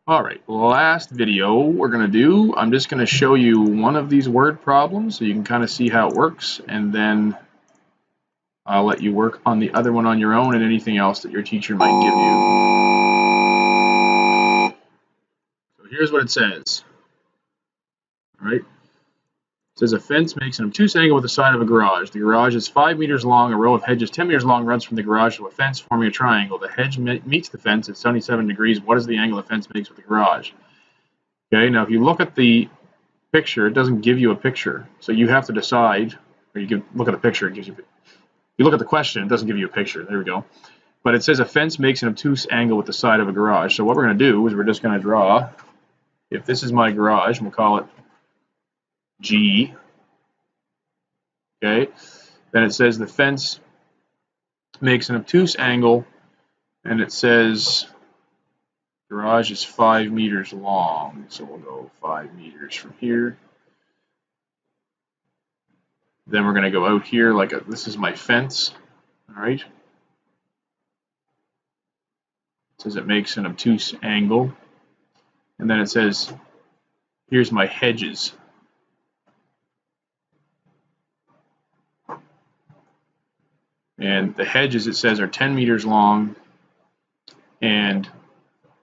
Alright, last video we're going to do, I'm just going to show you one of these word problems so you can kind of see how it works, and then I'll let you work on the other one on your own and anything else that your teacher might give you. So here's what it says. Alright, it says a fence makes an obtuse angle with the side of a garage. The garage is 5 meters long. A row of hedges 10 meters long runs from the garage to a fence, forming a triangle. The hedge meets the fence at 77 degrees. What is the angle the fence makes with the garage? Okay, now if you look at the picture, it doesn't give you a picture. So you have to decide, or you can look at the picture, it gives you, you look at the question, it doesn't give you a picture. There we go. But it says a fence makes an obtuse angle with the side of a garage. So what we're going to do is we're just going to draw, if this is my garage, we'll call it G. Okay, then it says the fence makes an obtuse angle, and it says garage is 5 meters long. So we'll go 5 meters from here. Then we're going to go out here like this is my fence. All right. It says it makes an obtuse angle. And then it says, here's my hedges. And the hedges, it says, are 10 meters long. And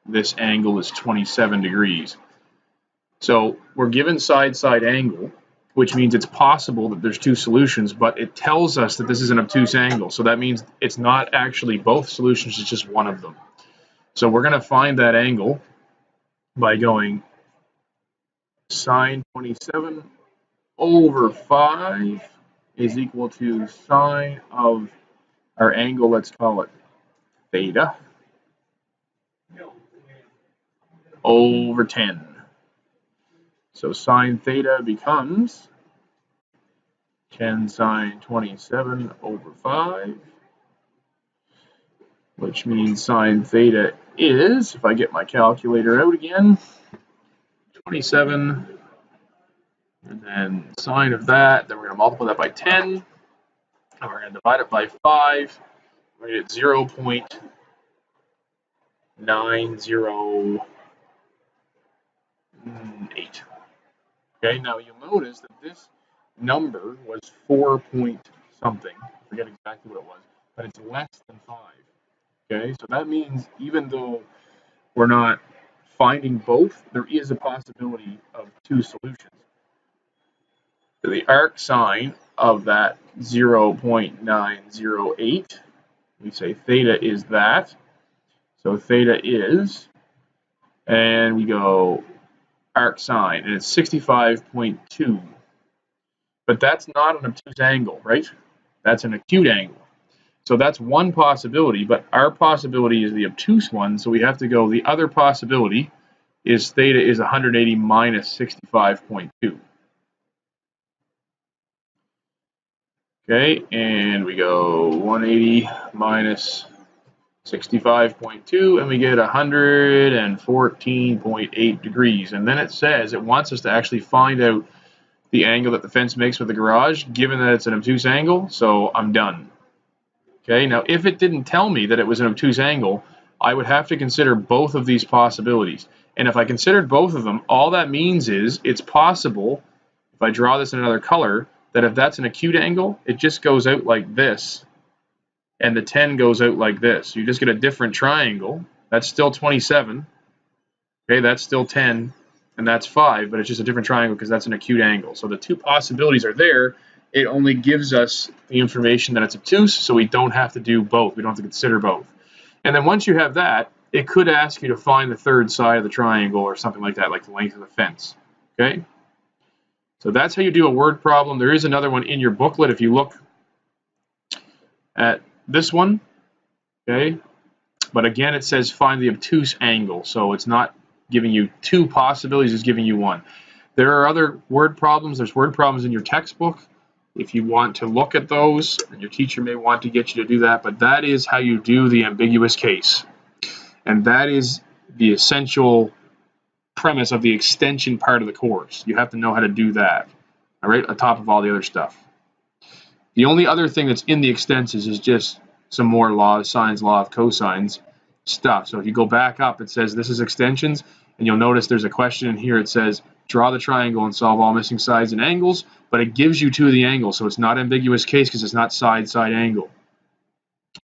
this angle is 27 degrees. So we're given side-side angle, which means it's possible that there's two solutions, but it tells us that this is an obtuse angle. So that means it's not actually both solutions, it's just one of them. So we're going to find that angle by going sine 27 over 5 is equal to sine of our angle, let's call it theta, over 10. So sine theta becomes 10 sine 27 over 5, which means sine theta is, if I get my calculator out again, 27, and then sine of that, then we're going to multiply that by 10, and we're going to divide it by 5. We're going to get 0.908. Okay, now you'll notice that this number was 4 point something. I forget exactly what it was, but it's less than 5. Okay, so that means even though we're not finding both, there is a possibility of two solutions. So the arc sine of that 0.908, we say theta is that. So theta is, and we go arc sine, and it's 65.2. But that's not an obtuse angle, right? That's an acute angle. So that's one possibility, but our possibility is the obtuse one, so we have to go, the other possibility is theta is 180 minus 65.2. Okay, and we go 180 minus 65.2, and we get 114.8 degrees. And then it says it wants us to actually find out the angle that the fence makes with the garage, given that it's an obtuse angle, so I'm done. Okay, now if it didn't tell me that it was an obtuse angle, I would have to consider both of these possibilities. And if I considered both of them, all that means is it's possible, if I draw this in another color, that if that's an acute angle, it just goes out like this, and the 10 goes out like this. You just get a different triangle. That's still 27. Okay, that's still 10, and that's 5, but it's just a different triangle because that's an acute angle. So the two possibilities are there. It only gives us the information that it's obtuse, so we don't have to do both. We don't have to consider both. And then once you have that, it could ask you to find the third side of the triangle or something like that, like the length of the fence. Okay? So that's how you do a word problem. There is another one in your booklet if you look at this one. Okay? But again, it says find the obtuse angle, so it's not giving you two possibilities, it's giving you one. There are other word problems. There's word problems in your textbook. If you want to look at those, and your teacher may want to get you to do that, but that is how you do the ambiguous case. And that is the essential premise of the extension part of the course. You have to know how to do that, all right, on top of all the other stuff. The only other thing that's in the extensions is just some more laws, sines, law of cosines. stuff. So if you go back up, it says this is extensions, and you'll notice there's a question in here. It says draw the triangle and solve all missing sides and angles, but it gives you two of the angles, so it's not ambiguous case because it's not side angle.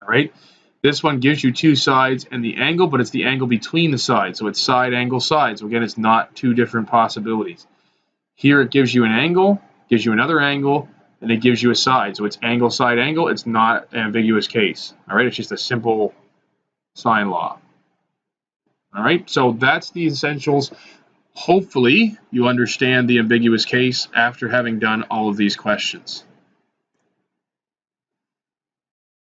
All right. This one gives you two sides and the angle, but it's the angle between the sides, so it's side angle side. So again, it's not two different possibilities. Here it gives you an angle, gives you another angle, and it gives you a side. So it's angle side angle. It's not an ambiguous case. All right. It's just a simple sine law. All right, so that's the essentials. Hopefully, you understand the ambiguous case after having done all of these questions.